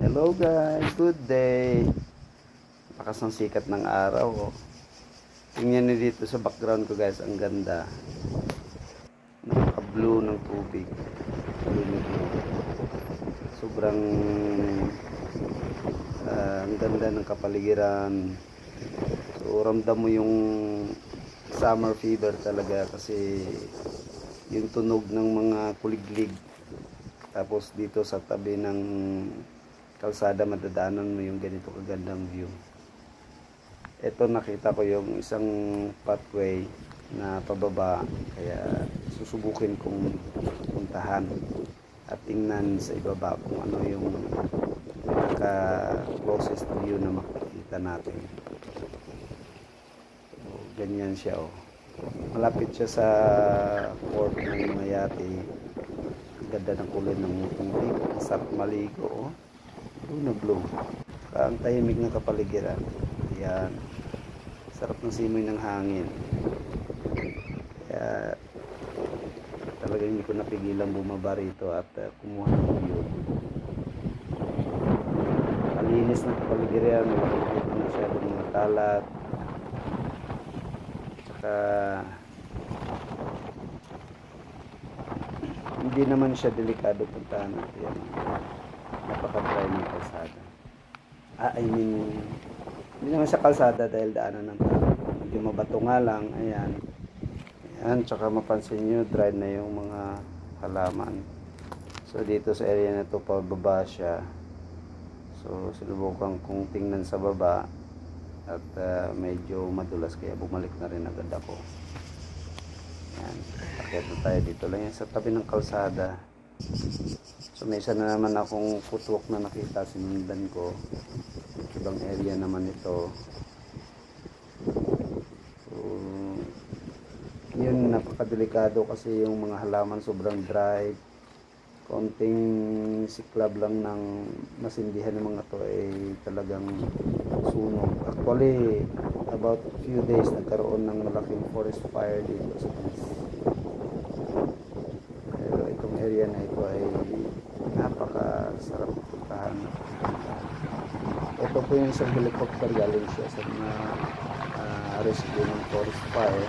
Hello guys, good day. Lakas ng sikat ng araw. Oh. Tingnan niyo dito sa background ko guys, ang ganda. Naka-blue ng tubig. Blue na blue. Sobrang ang ganda ng kapaligiran. So ramdam mo yung summer fever talaga kasi yung tunog ng mga kuliglig. Tapos dito sa tabi ng kalsada madadaanan mo yung ganito kagandang view. Ito nakita ko yung isang pathway na pababa, kaya susubukin kong puntahan at tingnan sa ibaba kung ano yung pinaka closest view na makikita natin. So, ganyan siya oh. Malapit siya sa port ng mga yate. Ang ganda ng kulay ng tubig, masarap maligo oh. Blue na blue. Ang tahimik ng kapaligiran. Ayan. Sarap ng simoy ng hangin. Kaya talagang hindi ko napigilan bumaba rito at kumuha ng view. Malinis ng kapaligiran. Hindi ko masyadong mga kalat. Tsaka hindi naman siya delikado puntahan natin. Napaka-dry ng kalsada. Hindi naman sa kalsada dahil daanan ng tao. Medyo mabato nga lang. Ayan. Ayan. Tsaka mapansin nyo, dry na yung mga halaman. So dito sa area na to pababa siya. So sinubukan kong tingnan sa baba. At medyo madulas kaya bumalik na rin agad ako. Ayan. Akyat na tayo dito lang yan sa tabi ng kalsada. So may isa na naman akong footwalk na nakita, sinundan ko. Ibang area naman ito. So yun, napakadelikado kasi yung mga halaman sobrang dry. Konting siklab lang ng masindihan ng mga to ay talagang sunog. Actually, about few days nagkaroon ng malaking forest fire dito sa Tanis. Pero itong area na ito ay napakasarap puntahan. Ito po yung isang helicopter, galing siya sa mga rescue ng forest fire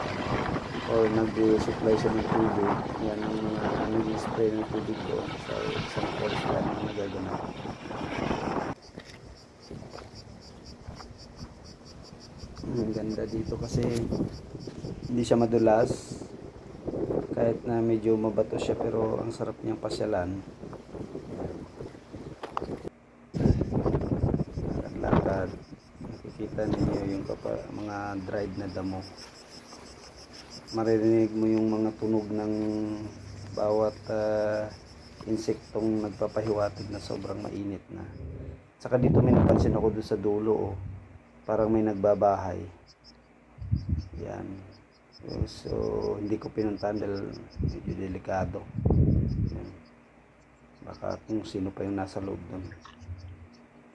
or nag-supply siya ng tubig. Yan ang nag-spray ng tubig doon sa isang forest fire na nagaganap. Ang ganda dito kasi hindi siya madulas. Kahit na medyo mabato siya, pero ang sarap niyang pasyalan. Lakad, nakikita ninyo yung mga dried na damo. Maririnig mo yung mga tunog ng bawat insektong nagpapahiwatig na sobrang mainit na. Saka dito may napansin ako doon sa dulo oh. Parang may nagbabahay. Yan. So hindi ko pinuntahan dahil medyo delikado. Yan. Baka kung sino pa yung nasa loob doon.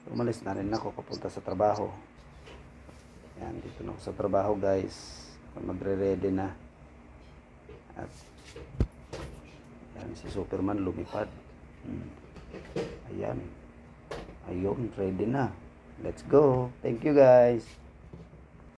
So umalis na rin ako papunta sa trabaho. Yan, dito na ako sa trabaho guys. Magre-ready na. At yan, si Superman lumipad. Ayan. Ayun, ready na. Let's go. Thank you guys.